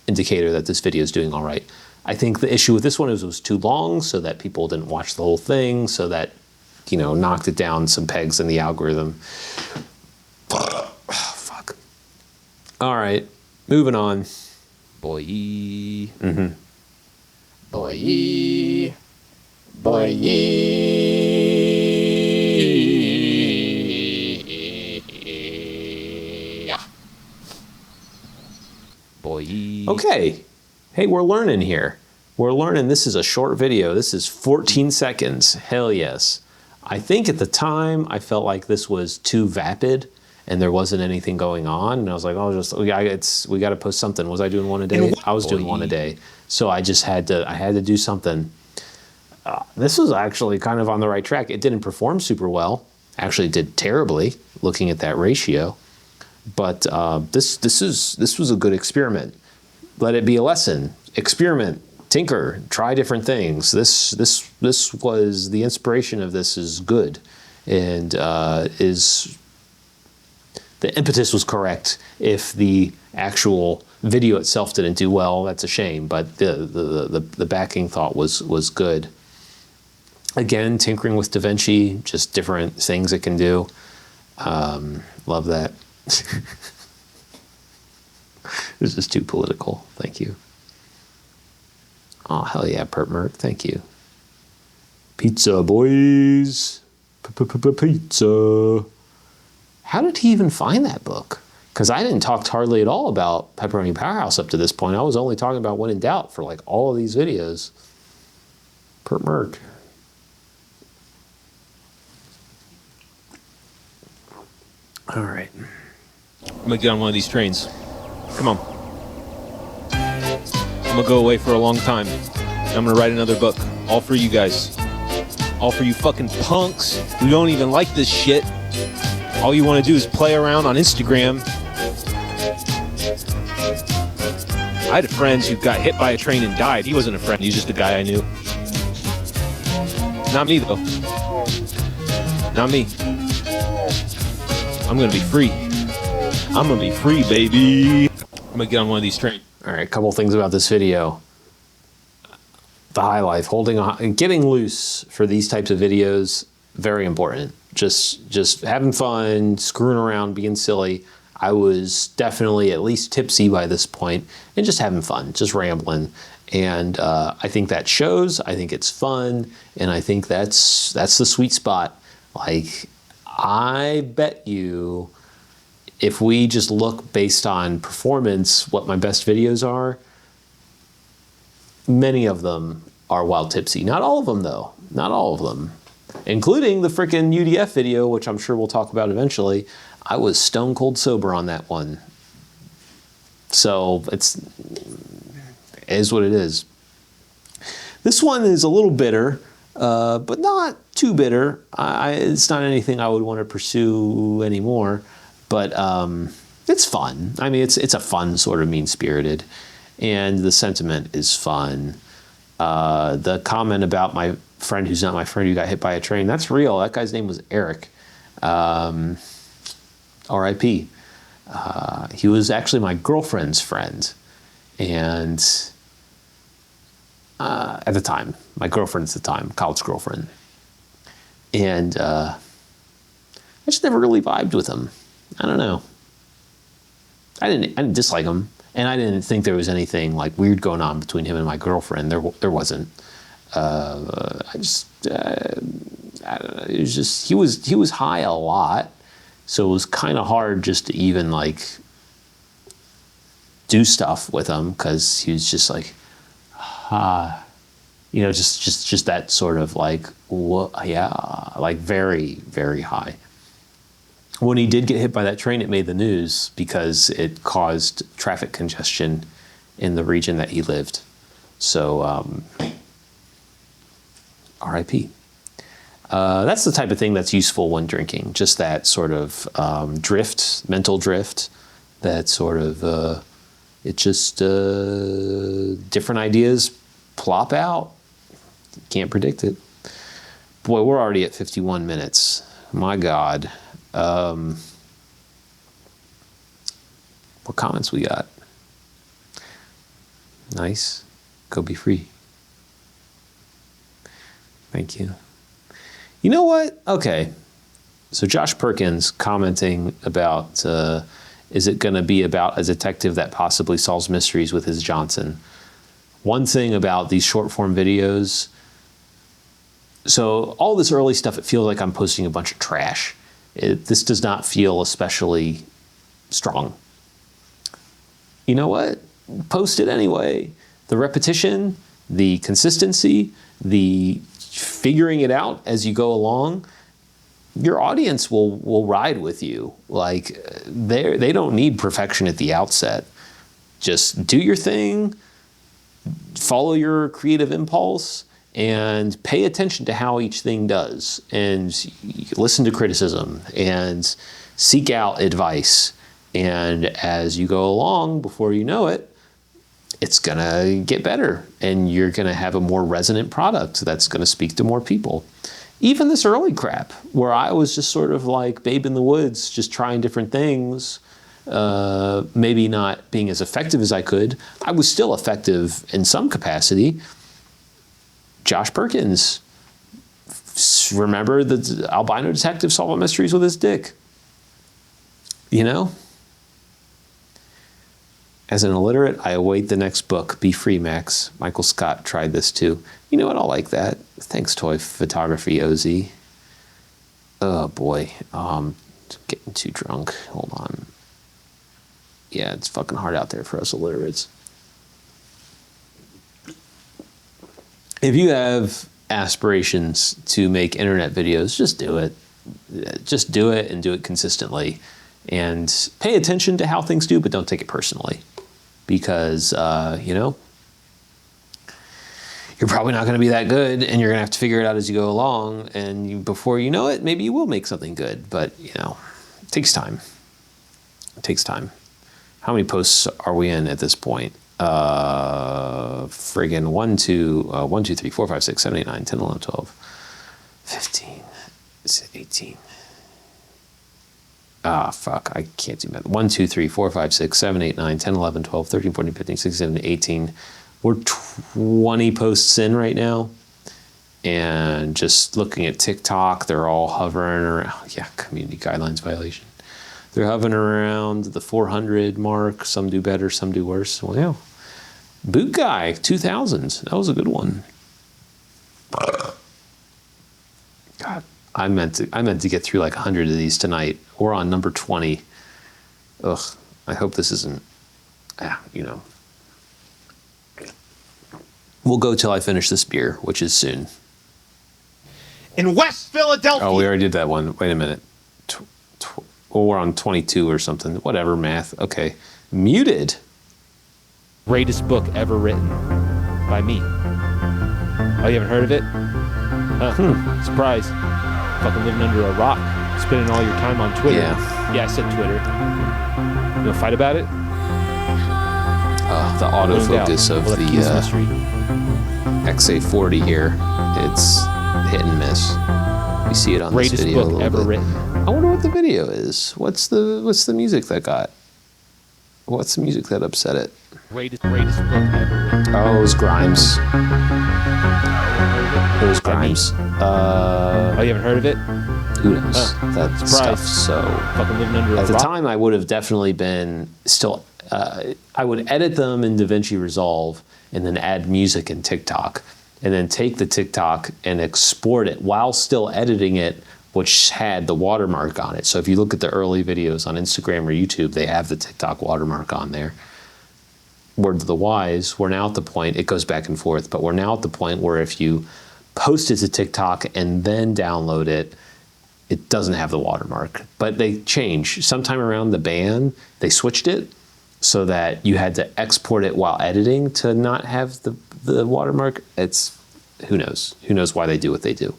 indicator that this video is doing all right. I think the issue with this one is it was too long, so that people didn't watch the whole thing, so that, you know, knocked it down some pegs in the algorithm. Fuck. All right, moving on. Boy. Mm-hmm. Boy. Okay. Hey, we're learning here. We're learning. This is a short video. This is 14 seconds. Hell yes. I think at the time I felt like this was too vapid and there wasn't anything going on. And I was like, oh, we got to post something. Was I doing one a day? I was doing one a day. So I just had to do something. This was actually kind of on the right track. It didn't perform super well. Actually, it did terribly looking at that ratio. But this was a good experiment. Let it be a lesson. Experiment, tinker, try different things. This was the inspiration of this is good, and is the impetus was correct. If the actual video itself didn't do well, that's a shame. But the backing thought was good. Again, tinkering with DaVinci, just different things it can do. Love that. This is too political. Thank you. Oh, hell yeah, Pert Merc. Thank you. Pizza, boys. Pizza. How did he even find that book? Because I didn't talk hardly at all about Pepperoni Powerhouse up to this point. I was only talking about When in Doubt for like all of these videos. Pert Merc. All right. I'm gonna get on one of these trains. Come on. I'm gonna go away for a long time. I'm gonna write another book. All for you guys. All for you fucking punks who don't even like this shit. All you want to do is play around on Instagram. I had a friend who got hit by a train and died. He wasn't a friend. He was just a guy I knew. Not me, though. Not me. I'm gonna be free. I'm gonna be free, baby. I'm gonna get on one of these trains. All right, a couple things about this video. The high life, getting loose for these types of videos, very important. Just having fun, screwing around, being silly. I was definitely at least tipsy by this point, and just having fun, just rambling. And I think that shows. I think it's fun, and I think that's the sweet spot. Like, I bet you, if we just look based on performance, what my best videos are, many of them are wild tipsy. Not all of them, though. Not all of them. Including the frickin' UDF video, which I'm sure we'll talk about eventually. I was stone cold sober on that one. So it is what it is. This one is a little bitter, but not too bitter. It's not anything I would want to pursue anymore. But it's fun. I mean, it's a fun sort of mean-spirited, and the sentiment is fun. The comment about my friend who's not my friend who got hit by a train, that's real. That guy's name was Eric. R.I.P. He was actually my girlfriend's friend, and at the time, my girlfriend's at the time, college girlfriend, and I just never really vibed with him. I don't know. I didn't dislike him, and I didn't think there was anything like weird going on between him and my girlfriend. There wasn't. I don't know. It was just he was high a lot, so it was kind of hard just to even like do stuff with him because he was just like, just that sort of like, like very, very high. When he did get hit by that train, it made the news because it caused traffic congestion in the region that he lived. So, RIP. That's the type of thing that's useful when drinking. Just that sort of drift, mental drift, that sort of, it just, different ideas plop out. You can't predict it. Boy, we're already at 51 minutes. My God. What comments we got? Nice. Go be free. Thank you. You know what? Okay. So Josh Perkins commenting about, is it going to be about a detective that possibly solves mysteries with his Johnson? One thing about these short form videos, so all this early stuff, it feels like I'm posting a bunch of trash. This does not feel especially strong. You know what? Post it anyway. The repetition, the consistency, the figuring it out as you go along, your audience will ride with you. Like they don't need perfection at the outset. Just do your thing, follow your creative impulse, and pay attention to how each thing does, and listen to criticism and seek out advice. And as you go along, before you know it, it's gonna get better, and you're gonna have a more resonant product that's gonna speak to more people. Even this early crap, where I was just sort of like babe in the woods, just trying different things, maybe not being as effective as I could, I was still effective in some capacity. Josh Perkins, remember the albino detective solving mysteries with his dick? You know? As an illiterate, I await the next book. Be free, Max. Michael Scott tried this too. You know what? I'll like that. Thanks, Toy Photography, OZ. Oh boy. Getting too drunk. Hold on. Yeah, it's fucking hard out there for us illiterates. If you have aspirations to make internet videos, just do it. Just do it and do it consistently. And pay attention to how things do, but don't take it personally. Because, you're probably not going to be that good, and you're going to have to figure it out as you go along. And before you know it, maybe you will make something good. But, it takes time. It takes time. How many posts are we in at this point? Friggin' 1, 2, 3, 4, 5, 6, 7, 8, 9, 10, 11, 12, 15, 18. Fuck, I can't do math. 1, 2, 3, 4, 5, 6, 7, 8, 9, 10, 11, 12, 13, 14, 15, 16, 17, 18. We're 20 posts in right now. And just looking at TikTok, they're all hovering around. Yeah, community guidelines violation. They're hovering around the 400 mark. Some do better, some do worse. Well, yeah. Boot Guy, 2000s. That was a good one. God, I meant to get through like 100 of these tonight. We're on number 20. Ugh, I hope this isn't, We'll go till I finish this beer, which is soon. In West Philadelphia. Oh, we already did that one. Wait a minute. We're on 22 or something. Whatever, math. Okay. Muted. Greatest book ever written by me. Oh, you haven't heard of it? Huh. Surprise. Fucking living under a rock. Spending all your time on Twitter. Yeah, I said Twitter. You want to fight about it? The autofocus of the XA40 here. It's hit and miss. me see it on this Greatest video a book little ever bit. written. I wonder what the video is. What's the music that got? What's the music that upset it? Greatest book ever written. Oh, it was Grimes. It was Grimes. Oh, you haven't heard of it? Who knows? That stuff. Surprise. So Fucking living under a at the rock. time, I would have definitely been still. I would edit them in DaVinci Resolve and then add music in TikTok, and then take the TikTok and export it while still editing it, which had the watermark on it. So if you look at the early videos on Instagram or YouTube, they have the TikTok watermark on there. Word to the wise, we're now at the point, it goes back and forth, but we're now at the point where if you post it to TikTok and then download it, it doesn't have the watermark. But they changed. Sometime around the ban, they switched it so that you had to export it while editing to not have the watermark. It's, who knows? Who knows why they do what they do?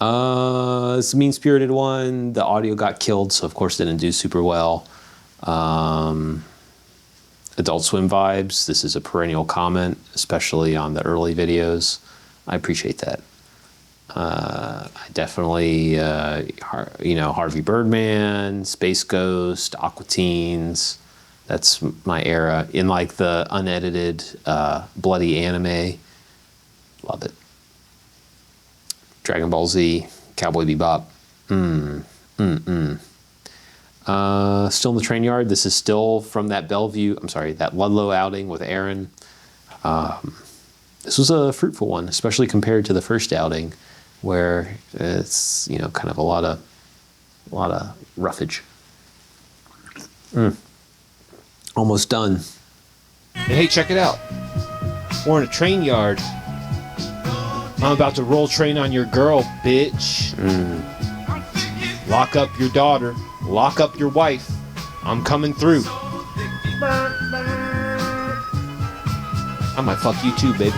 It's a mean-spirited one. The audio got killed, so of course didn't do super well. Adult Swim vibes. This is a perennial comment, especially on the early videos. I appreciate that. I definitely, Harvey Birdman, Space Ghost, Aqua Teens. That's my era. In like the unedited, bloody anime. Love it. Dragon Ball Z, Cowboy Bebop. Still in the train yard. This is still from that that Ludlow outing with Aaron. This was a fruitful one, especially compared to the first outing, where it's kind of a lot of roughage. Almost done. Hey, check it out. We're in a train yard. I'm about to roll train on your girl, bitch. Lock up your daughter. Lock up your wife. I'm coming through. I might fuck you too, baby.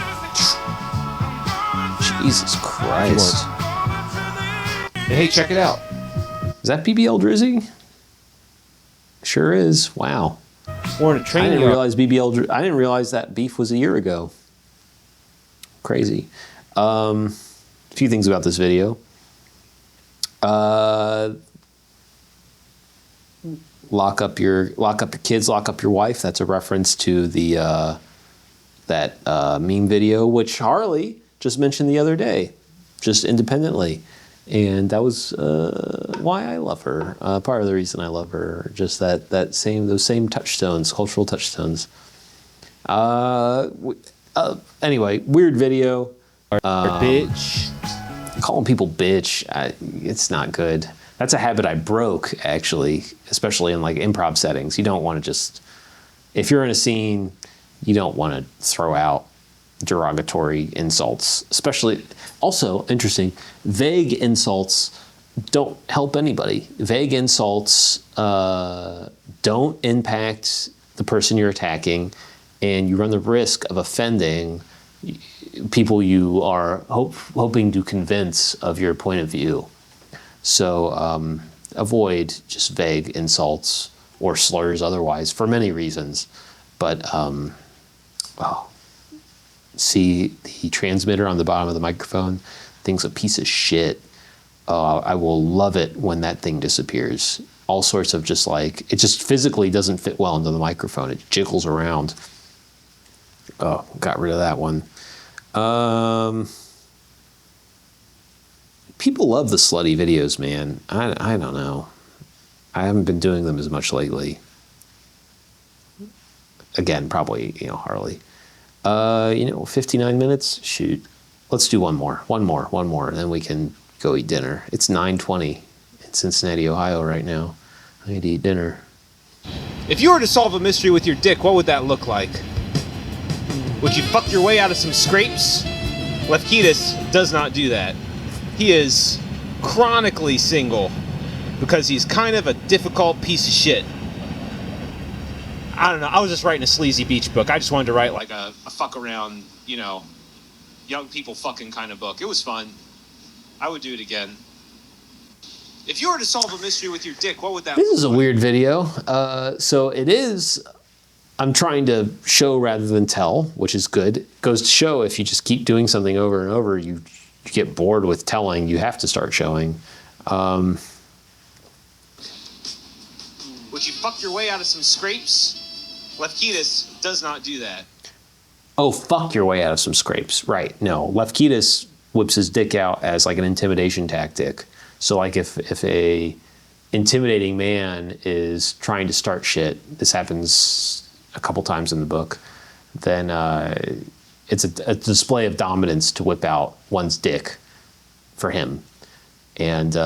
Jesus Christ. Hey, check it out. Is that BBL Drizzy? Sure is. Wow. We're in a train I didn't yard. realize I didn't realize that beef was a year ago. Crazy. A few things about this video. Lock up your kids, lock up your wife. That's a reference to the that meme video, which Harley just mentioned the other day, just independently, and that was why I love her. Part of the reason I love her, just those same touchstones, cultural touchstones. Anyway, weird video. Bitch. Calling people bitch, it's not good. That's a habit I broke, actually, especially in like improv settings. You don't want to just, if you're in a scene, you don't want to throw out derogatory insults, especially, also interesting, vague insults don't help anybody. Vague insults don't impact the person you're attacking, and you run the risk of offending people you are hoping to convince of your point of view. So avoid just vague insults or slurs otherwise for many reasons. But see the transmitter on the bottom of the microphone? Thing's a piece of shit. I will love it when that thing disappears. All sorts of just like, it just physically doesn't fit well into the microphone. It jiggles around. Oh, got rid of that one. People love the slutty videos, man. I don't know. I haven't been doing them as much lately. Again, probably, Harley. 59 minutes? Shoot. Let's do one more, and then we can go eat dinner. It's 9:20 in Cincinnati, Ohio right now. I need to eat dinner. If you were to solve a mystery with your dick, what would that look like? Would you fuck your way out of some scrapes? Lefkitis does not do that. He is chronically single because he's kind of a difficult piece of shit. I don't know. I was just writing a sleazy beach book. I just wanted to write like a fuck around, young people fucking kind of book. It was fun. I would do it again. If you were to solve a mystery with your dick, what would that This look is a like? weird video. So it is, I'm trying to show rather than tell, which is good. It goes to show if you just keep doing something over and over, you get bored with telling, you have to start showing. Would you fuck your way out of some scrapes? Lefkitis does not do that. Oh, fuck your way out of some scrapes. Right. No, Lefkitis whips his dick out as like an intimidation tactic. So like if a intimidating man is trying to start shit, this happens a couple times in the book, then it's a display of dominance to whip out one's dick for him. And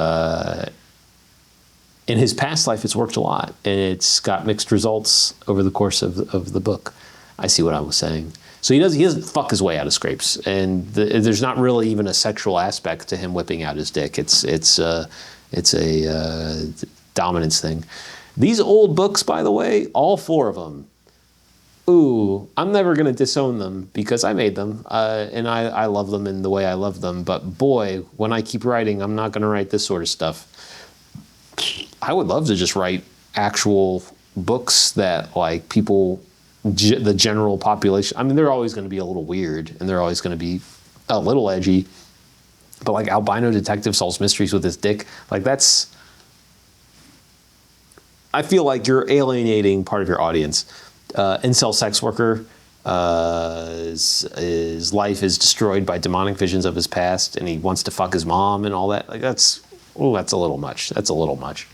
in his past life, it's worked a lot, and it's got mixed results over the course of the book. I see what I was saying. So he doesn't fuck his way out of scrapes, and there's not really even a sexual aspect to him whipping out his dick. It's a dominance thing. These old books, by the way, all 4 of them. Ooh, I'm never gonna disown them because I made them, and I love them in the way I love them. But boy, when I keep writing, I'm not gonna write this sort of stuff. I would love to just write actual books that like people, the general population. I mean, they're always going to be a little weird, and they're always going to be a little edgy. But like albino detective solves mysteries with his dick, like that's. I feel like you're alienating part of your audience. Incel sex worker, his life is destroyed by demonic visions of his past, and he wants to fuck his mom and all that. Like that's a little much. That's a little much.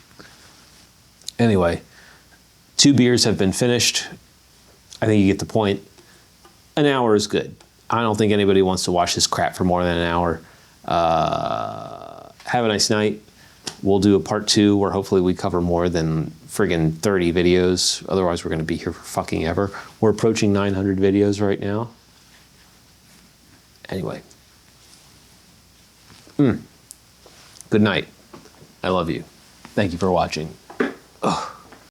Anyway, 2 beers have been finished. I think you get the point. An hour is good. I don't think anybody wants to watch this crap for more than an hour. Have a nice night. We'll do a part 2 where hopefully we cover more than friggin' 30 videos. Otherwise, we're going to be here for fucking ever. We're approaching 900 videos right now. Anyway. Good night. I love you. Thank you for watching. Ugh.